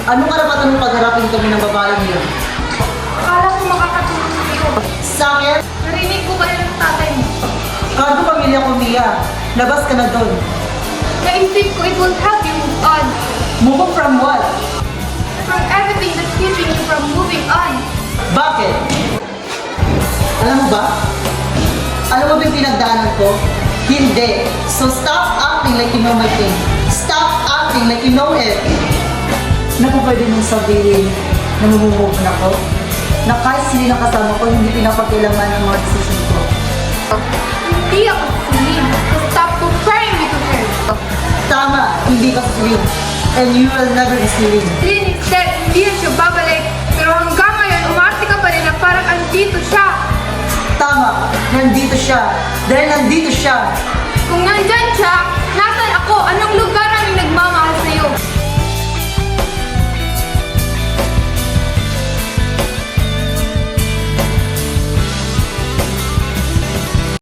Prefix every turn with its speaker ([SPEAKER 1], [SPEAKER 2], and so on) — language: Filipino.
[SPEAKER 1] Anong karapatan mo pagharapin kami ng babaeng niyo?
[SPEAKER 2] Akala ko makakatulong sa'yo.
[SPEAKER 1] Sa akin,
[SPEAKER 2] Narinig ko kayo ng tatay mo.
[SPEAKER 1] Cargo pamilya ko, Mia. Labas ka na doon.
[SPEAKER 2] Naisip ko it will help you move on
[SPEAKER 1] Move on from what?
[SPEAKER 2] from everything that's keeping you from moving on.
[SPEAKER 1] Bakit? Alam mo ba? Alam mo ba yung pinagdaanan ko? Hindi. So stop acting like you know my thing. Stop acting like you know it. Naku, pwede mong sabihin na mamumove na ko? Na kahit sino na kasama ko, hindi pinapagkailangan ng mga decision ko.
[SPEAKER 2] Hindi ako sweet. So stop comparing me to her.
[SPEAKER 1] Tama, hindi ka sweet. And you will never be sweet.
[SPEAKER 2] Then instead, hindi na siya babalik. Pero hanggang ngayon, umarte ka pa rin na parang andito siya.
[SPEAKER 1] Tama, nandito siya. Dahil nandito siya,